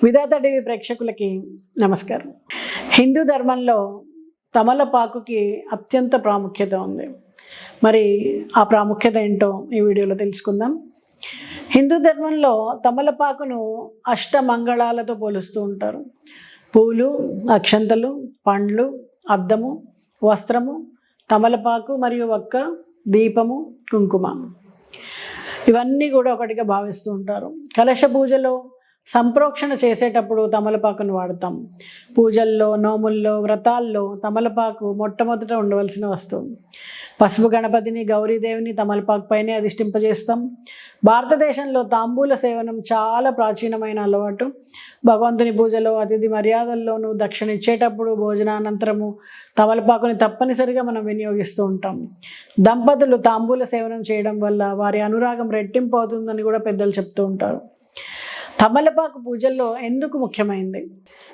విధాత TV ప్రేక్షకులకి నమస్కారం. హిందూ ధర్మంలో తమలపాకుకి అత్యంత ప్రాముఖ్యత ఉంది. మరి ఆ ప్రాముఖ్యత ఏంటో ఈ వీడియోలో తెలుసుకుందాం. హిందూ ధర్మంలో తమలపాకును అష్టమంగళాలతో పోలుస్తూ ఉంటారు. పూలు, అక్షంతలు, పండ్లు, అద్దము, వస్త్రము, తమలపాకు మరియు ఒక్క, దీపము, కుంకుమ ఇవన్నీ కూడా ఒకటిగా భావిస్తూ ఉంటారు. కలశ పూజలో సంప్రోక్షణ చేసేటప్పుడు తమలపాకును వాడతాం. పూజల్లో, నోముల్లో, వ్రతాల్లో తమలపాకు మొట్టమొదట ఉండవలసిన వస్తువు. పసుపు గణపతిని, గౌరీదేవిని తమలపాకు పైనే అధిష్ఠింపజేస్తాం. భారతదేశంలో తాంబూల సేవనం చాలా ప్రాచీనమైన అలవాటు. భగవంతుని పూజలో, అతిథి మర్యాదల్లోనూ, దక్షిణ ఇచ్చేటప్పుడు, భోజనానంతరము తమలపాకుని తప్పనిసరిగా మనం వినియోగిస్తూ ఉంటాం. దంపతులు తాంబూల సేవనం చేయడం వల్ల వారి అనురాగం రెట్టింపు అవుతుందని కూడా పెద్దలు చెప్తూ ఉంటారు. తమలపాకు పూజల్లో ఎందుకు ముఖ్యమైంది?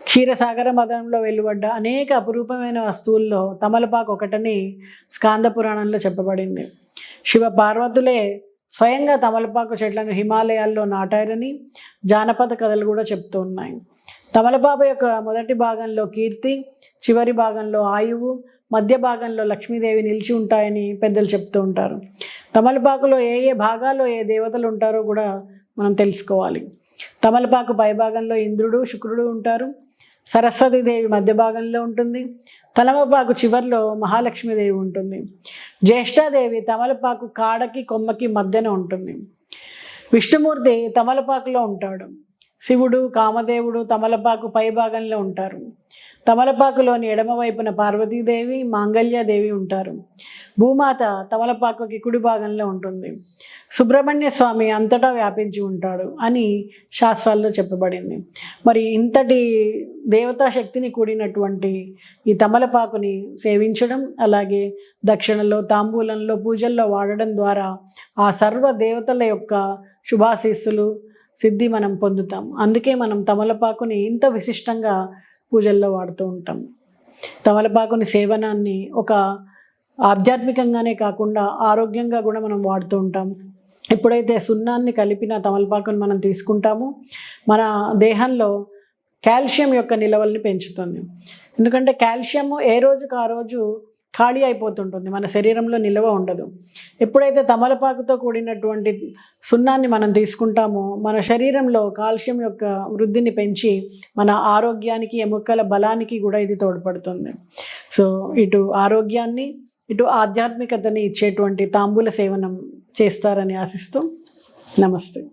క్షీరసాగర మదనంలో వెలువడ్డ అనేక అపురూపమైన వస్తువుల్లో తమలపాకు ఒకటని స్కాంద పురాణంలో చెప్పబడింది. శివ పార్వతులే స్వయంగా తమలపాకు చెట్లను హిమాలయాల్లో నాటారని జానపద కథలు కూడా చెప్తూ ఉన్నాయి. తమలపాకు యొక్క మొదటి భాగంలో కీర్తి, చివరి భాగంలో ఆయువు, మధ్య భాగంలో లక్ష్మీదేవి నిలిచి ఉంటాయని పెద్దలు చెప్తూ ఉంటారు. తమలపాకులో ఏ ఏ భాగాల్లో ఏ దేవతలు ఉంటారో కూడా మనం తెలుసుకోవాలి. తమలపాకు పై భాగంలో ఇంద్రుడు, శుక్రుడు ఉంటారు. సరస్వతీదేవి మధ్య భాగంలో ఉంటుంది. తమలపాకు చివర్లో మహాలక్ష్మీదేవి ఉంటుంది. జ్యేష్ఠాదేవి తమలపాకు కాడకి, కొమ్మకి మధ్యన ఉంటుంది. విష్ణుమూర్తి తమలపాకులో ఉంటాడు. శివుడు, కామదేవుడు తమలపాకు పై భాగంలో ఉంటారు. తమలపాకులోని ఎడమవైపున పార్వతీదేవి, మాంగళ్యాదేవి ఉంటారు. భూమాత తమలపాకుకి కుడి భాగంలో ఉంటుంది. సుబ్రహ్మణ్య స్వామి అంతటా వ్యాపించి ఉంటాడు అని శాస్త్రాల్లో చెప్పబడింది. మరి ఇంతటి దేవతా శక్తిని కూడినటువంటి ఈ తమలపాకుని సేవించడం, అలాగే దక్షిణలో, తాంబూలంలో, పూజల్లో వాడడం ద్వారా ఆ సర్వ దేవతల యొక్క శుభాశీస్సులు, సిద్ధి మనం పొందుతాం. అందుకే మనం తమలపాకుని ఇంత విశిష్టంగా పూజల్లో వాడుతూ ఉంటాం. తమలపాకుని సేవనాన్ని ఒక ఆధ్యాత్మికంగానే కాకుండా ఆరోగ్యంగా కూడా మనం వాడుతూ ఉంటాం. ఎప్పుడైతే సున్నాన్ని కలిపిన తమలపాకుని మనం తీసుకుంటామో మన దేహంలో కాల్షియం యొక్క నిలవల్ని పెంచుతుంది. ఎందుకంటే కాల్షియము ఏ రోజుకు ఆ రోజు ఖాళీ అయిపోతుంటుంది, మన శరీరంలో నిల్వ ఉండదు. ఎప్పుడైతే తమలపాకుతో కూడినటువంటి సున్నాన్ని మనం తీసుకుంటామో మన శరీరంలో కాల్షియం యొక్క వృద్ధిని పెంచి మన ఆరోగ్యానికి, ఎముకల బలానికి కూడా ఇది తోడ్పడుతుంది. సో ఇటు ఆరోగ్యాన్ని, ఇటు ఆధ్యాత్మికతని ఇచ్చేటువంటి తాంబూల సేవనం చేస్తారని ఆశిస్తూ నమస్తే.